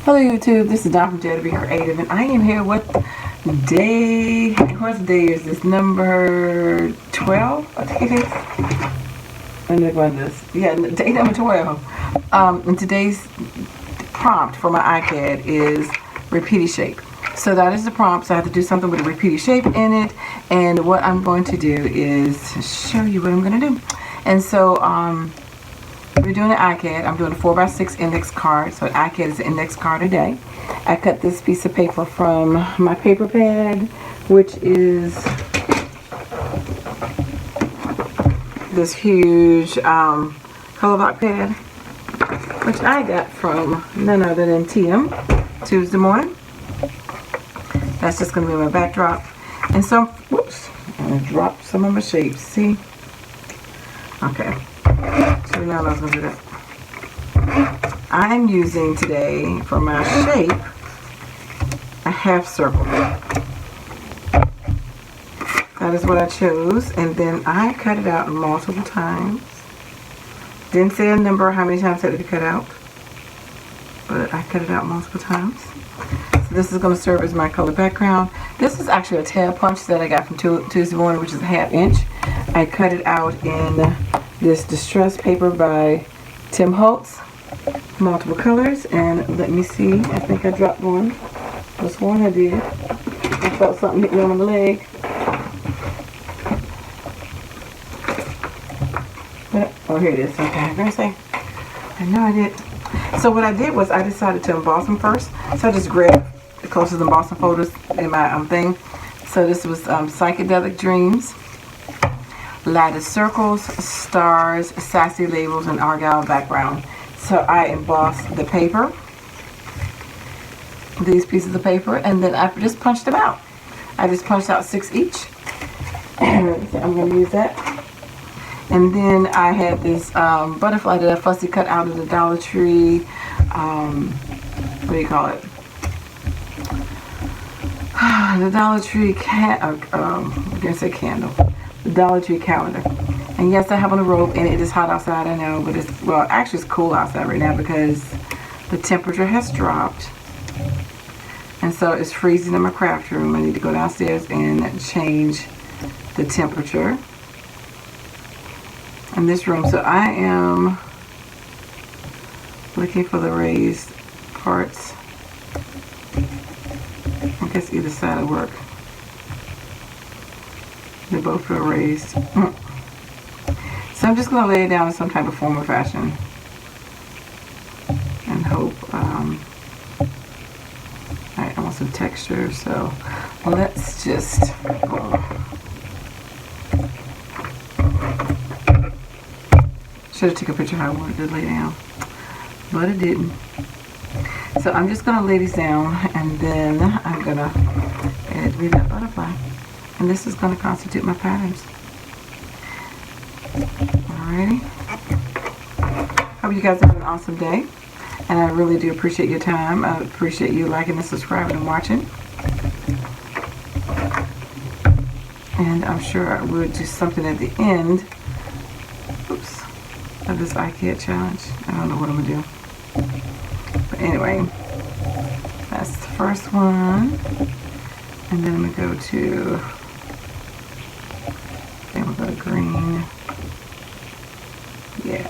Hello YouTube, this is Don from DaretoBeCreative, and I am here with what day is this? Number 12, I think it is. Let me look at this. Yeah, day number 12. And today's prompt for my ICAD is repeated shape. So that is the prompt, so I have to do something with a repeated shape in it, and what I'm going to do is show you what I'm going to do. And so, we're doing an ICAD. I'm doing a 4x6 index card. So an ICAD is an index card a day. I cut this piece of paper from my paper pad, which is this huge color block pad, which I got from none other than TM Tuesday morning. That's just going to be my backdrop. And so, whoops, I'm going to drop some of my shapes. See? Okay. So now I was going to do that. I'm using today for my shape a half circle. That is what I chose, and then I cut it out multiple times. Didn't say a number how many times I had to cut out, but I cut it out multiple times. So this is going to serve as my color background. This is actually a tab punch that I got from Tuesday morning, which is a 1/2 inch. I cut it out in this distress paper by Tim Holtz, multiple colors, and let me see, I think I dropped one. This one I did. I felt something hit me on my leg. Oh, here it is. Okay, I'm gonna say, I know I did. So what I did was I decided to emboss them first. So I just grabbed the closest embossing folders in my thing. So this was Psychedelic Dreams, Lattice Circles, Stars, Sassy Labels, and Argyle Background. So I embossed the paper, these pieces of paper, and then I just punched them out. I just punched out 6 each. I'm going to use that. And then I had this butterfly that I fussy cut out of the Dollar Tree, what do you call it? The Dollar Tree I'm going to say candle. The Dollar Tree calendar. And yes, I have on a robe, and it is hot outside, I know, but it's, well, actually it's cool outside right now because the temperature has dropped. And so it's freezing in my craft room. I need to go downstairs and change the temperature in this room. So I am looking for the raised parts. I guess either side will work. They both feel raised. So I'm just going to lay it down in some type of form or fashion and hope. Alright, I want some texture, so let's just should have taken a picture of how I wanted to lay down, but it didn't. So I'm just going to lay these down, and then I'm going to add me that butterfly. And this is going to constitute my patterns. Alrighty. Hope you guys have an awesome day. And I really do appreciate your time. I appreciate you liking and subscribing and watching. And I'm sure I will do something at the end, oops, of this ICAD challenge. I don't know what I'm going to do. But anyway, that's the first one. And then I'm going to go to, then we'll go to green. Yeah.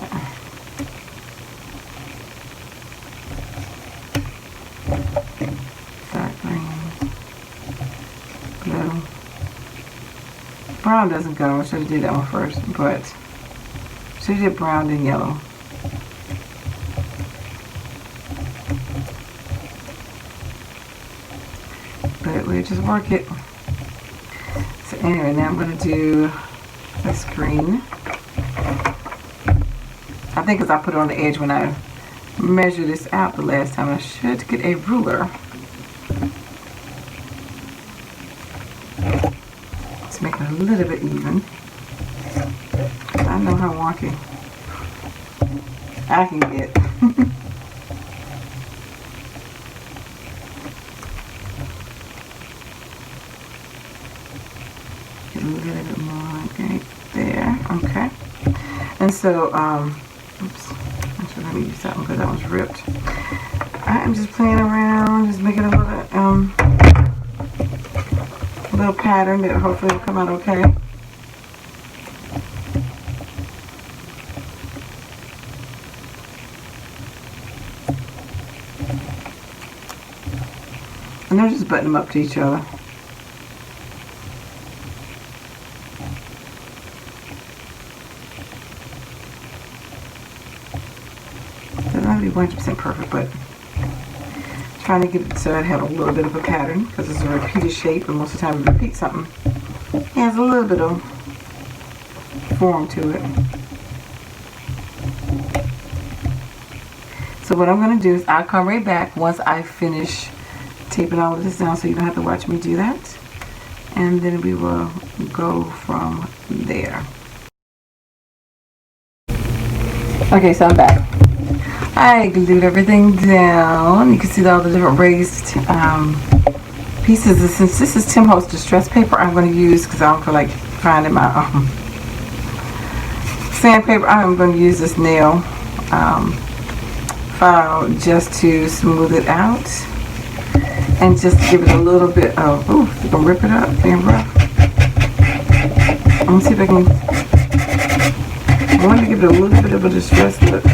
Dark green. Blue. Brown doesn't go. I should have did that one first, but should have did brown and yellow. But we'll just work it. So anyway, now I'm going to do this green. I think because I put it on the edge when I measured this out the last time. I should get a ruler. Let's make it a little bit even. I know how wonky I can get. Get a little bit more right there. Okay. And so, oops. Actually, let me use that one because that one's ripped. I am just playing around, just making a little pattern that hopefully will come out okay. And they're just buttoning them up to each other. They're not really 100% perfect, but trying to get it so it had a little bit of a pattern because it's a repeated shape, and most of the time we repeat something, it has a little bit of form to it. So what I'm going to do is I'll come right back once I finish taping all of this down so you don't have to watch me do that, and then we will go from there. Okay, so I'm back. I glued everything down. You can see all the different raised pieces. And since this is Tim Holtz distress paper, I'm going to use, because I don't feel like finding my sandpaper, I'm going to use this nail file just to smooth it out and just give it a little bit of, ooh, you can rip it up, being rough. I'm going to see if I want to give it a little bit of a distress look.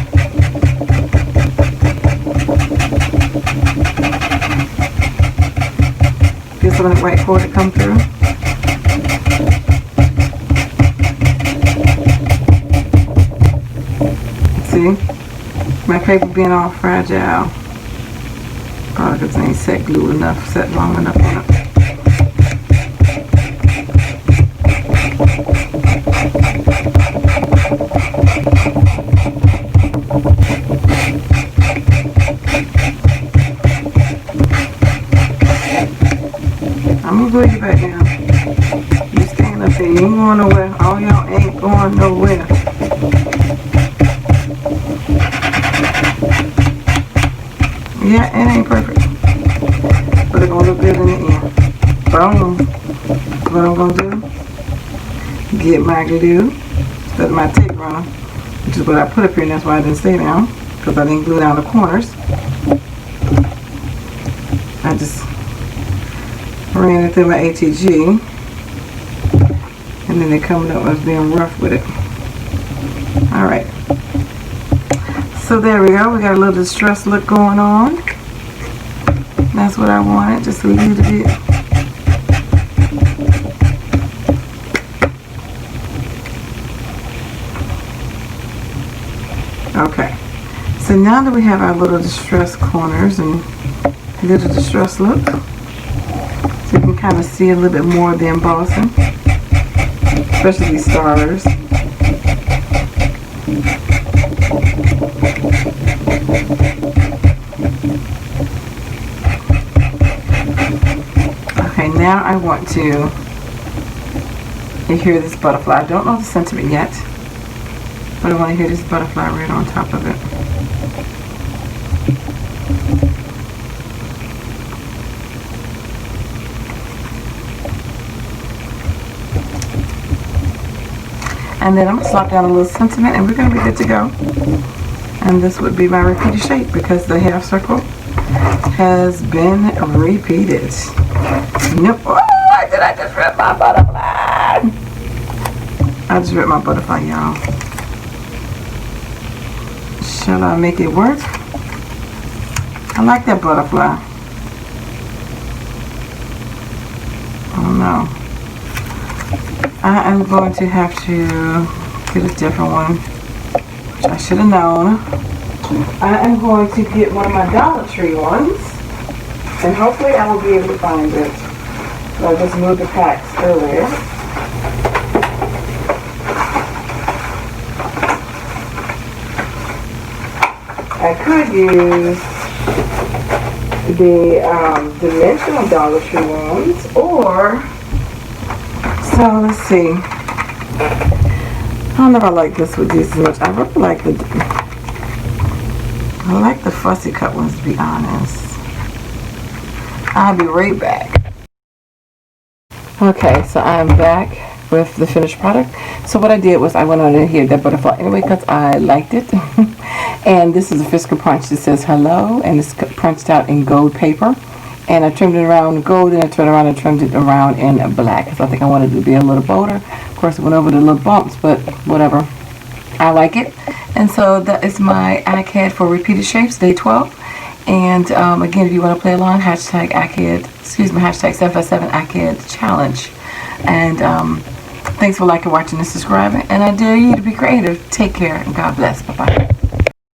Get some of that white cord to come through. See? My paper being all fragile. Probably because it ain't set glue enough, set long enough on it. I'm gonna glue you back down. You stand up there, you ain't going nowhere. All y'all ain't going nowhere. Yeah, it ain't perfect, but it's gonna look good in the end. Boom. What I'm gonna do, get my glue instead of my tape runner, which is what I put up here, and that's why I didn't stay down, because I didn't glue down the corners. I just ran it through my ATG, and then they coming up as being rough with it. Alright. So there we go. We got a little distress look going on. That's what I wanted, just a little bit. Okay. So now that we have our little distress corners and little distress look, so you can kind of see a little bit more of the embossing, especially these stars. Okay, now I want to adhere this butterfly. I don't know the sentiment yet, but I want to adhere this butterfly right on top of it. And then I'm going to slop down a little sentiment, and we're going to be good to go. And this would be my repeated shape because the half circle has been repeated. Nope. Oh, did I just rip my butterfly? I just ripped my butterfly, y'all. Shall I make it work? I like that butterfly. Oh no. I am going to have to get a different one, which I should have known. I am going to get one of my Dollar Tree ones, and hopefully I will be able to find it. So I just moved the packs earlier. I could use the dimensional Dollar Tree ones, or, so let's see. I don't know if I like this with these as much. I really like the fussy cut ones, to be honest. I'll be right back. Okay, so I'm back. with the finished product. So what I did was I went on in here, that butterfly, anyway, because I liked it. And this is a Fisker punch that says hello, and it's punched out in gold paper. And I trimmed it around gold, and I turned around and trimmed it around in black, because I think I wanted it to be a little bolder. Of course, it went over the little bumps, but whatever. I like it. And so that is my ICAD for repeated shapes, day 12. And again, if you want to play along, hashtag ICAD, hashtag 757 ICAD challenge. And thanks for liking, watching, and subscribing. And I dare you to be creative. Take care, and God bless. Bye-bye.